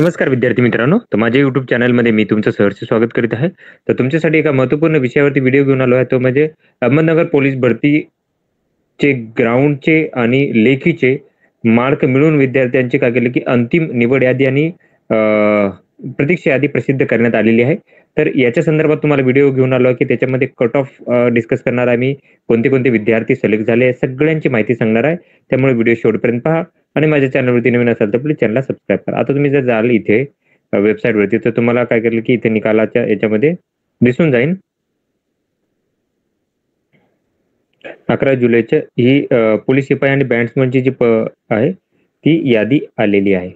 नमस्कार विद्यार्थी मित्रांनो, तर माझ्या YouTube चॅनलमध्ये मी तुमचं सहर्ष स्वागत करीत आहे. तर तुमच्यासाठी एका महत्त्वपूर्ण विषयावरती व्हिडिओ घेऊन आलो आहे. तो म्हणजे अहमदनगर पोलीस भरतीचे ग्राउंडचे आणि लेखीचे मार्क मिळून विद्यार्थ्यांचे काय केले, की अंतिम निवड यादी आणि प्रतीक्षा यादी प्रसिद्ध करण्यात आलेली आहे. तर याच्या संदर्भात तुम्हाला व्हिडिओ घेऊन आलो आहे, की त्याच्यामध्ये कट ऑफ डिस्कस करणार आहे मी. कोणते-कोणते विद्यार्थी सिलेक्ट झाले, सगळ्यांची माहिती सांगणार आहे. त्यामुळे व्हिडिओ शेवटपर्यंत पहा. आणि माझ्या चॅनलवरती नवीन असाल तर प्लीज चॅनलला सबस्क्राईब करा. आता तुम्ही जर जाल इथे वेबसाईटवरती तर तुम्हाला काय करेल की इथे निकालाच्या याच्यामध्ये दिसून जाईल 11 जुलैच्या ही पोलीस शिपाई आणि बँड्समनची जी आहे ती यादी आलेली आहे.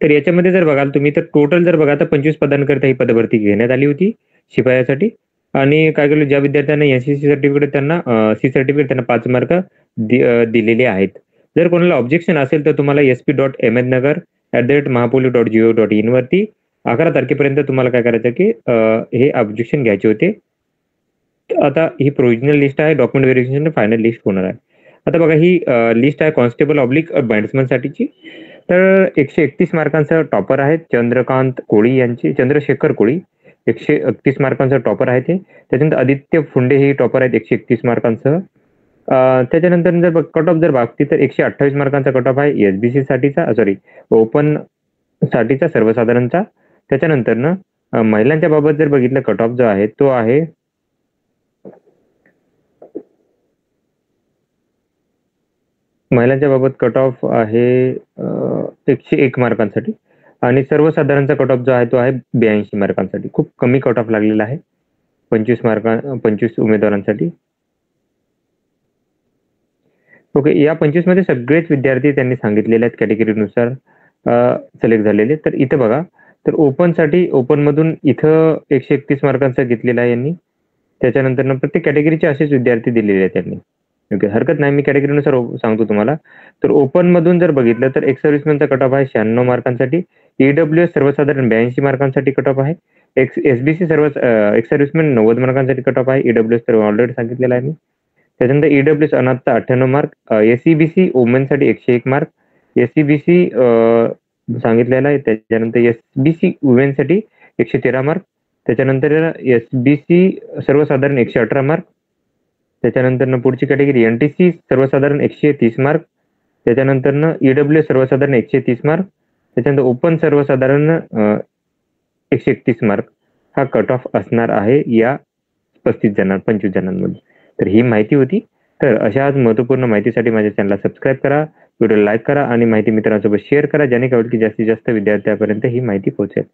तर याच्यामध्ये जर बघाल तुम्ही तर टोटल जर बघा तर 25 पदांकरता ही पदभरती घेण्यात आली होती शिपायासाठी. आणि काय केलं ज्या विद्यार्थ्यांना एनसीसी सर्टिफिकेट त्यांना सी सर्टिफिकेट त्यांना 5 मार्क दिलेले आहेत. जर कोणाला ऑब्जेक्शन असेल तर तुम्हाला sp.ahmednagar@mahapolice.go.in वरती 11 तारखेपर्यंत तुम्हाला काय करायचं की हे ऑब्जेक्शन घ्यायचे होते. आता ही प्रोव्हिजनल लिस्ट आहे, डॉक्युमेंट व्हेरिफिकेशन फायनल लिस्ट होणार आहे. आता बघा ही लिस्ट आहे कॉन्स्टेबल ऑब्लिक बँड्समन साठीची. तर 131 मार्कांचा टॉपर आहेत चंद्रकांत कोळी यांची चंद्रशेखर कोळी 131 मार्कांचा टॉपर आहे ते. त्याच्यानंतर आदित्य फुंडे हे टॉपर आहेत 131 मार्कांसह. त्याच्यानंतर जर कट ऑफ जर बघती तर 128 मार्कांचा कट ऑफ आहे एसबीसी साठीचा सॉरी ओपन साठीचा सर्वसाधारणचा. त्याच्यानंतर ना महिलांच्या बाबत जर बघितलं कट ऑफ जो आहे तो आहे महिलांच्या बाबत कट ऑफ आहे 101 मार्कांसाठी. आणि सर्वसाधारणचा कट ऑफ जो आहे तो आहे 82 मार्कांसाठी. खूप कमी कट ऑफ लागलेला आहे 25 उमेदवारांसाठी. ओके, या 25 मध्ये सगळेच विद्यार्थी त्यांनी सांगितलेल्या कॅटेगरीनुसार सिलेक्ट झालेले. तर इथे बघा तर ओपनसाठी ओपनमधून इथं 131 मार्कांचा घेतलेला आहे यांनी. त्याच्यानंतर प्रत्येक कॅटेगरीचे असेच विद्यार्थी दिलेले आहेत त्यांनी. ओके, हरकत नाही मी कॅटेगरीनुसार सांगतो तुम्हाला. तर ओपन मधून जर बघितलं तर एक सर्व्हिसमॅनचा कट ऑफ आहे 96 मार्कांसाठी. ईडब्ल्यूएस सर्वसाधारण 82 मार्कांसाठी कट ऑफ आहे. एसबीसी एक सर्व्हिसमॅन 90 मार्कांसाठी कट ऑफ आहे. ईडब्ल्यूएस तर ऑलरेडी सांगितलेला आहे मी. त्याच्यानंतर ईडब्ल्यूएस अनाथचा 98 मार्क. एसईबीसी वुमेनसाठी 101 मार्क. एसईबीसी सांगितलेला आहे. त्याच्यानंतर एसबीसी वुमेनसाठी 113 मार्क. त्याच्यानंतर एसबीसी सर्वसाधारण 118 मार्क. त्याच्यानंतर पुढची कॅटेगरी एनटीसी सर्वसाधारण 130 मार्क. त्याच्यानंतर ईडब्ल्यूएस सर्वसाधारण 130 मार्क. त्याच्यानंतर ओपन सर्वसाधारण 131 मार्क हा कट ऑफ असणार आहे या 25 जणांमध्ये. तर ही माहिती होती. तर अशाच महत्त्वपूर्ण माहितीसाठी माझ्या चॅनलला सबस्क्राईब करा, व्हिडिओ लाईक करा आणि माहिती मित्रांसोबत शेअर करा, ज्याने काय होईल की जास्तीत जास्त विद्यार्थ्यांपर्यंत ही माहिती पोहोचेल.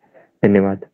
धन्यवाद.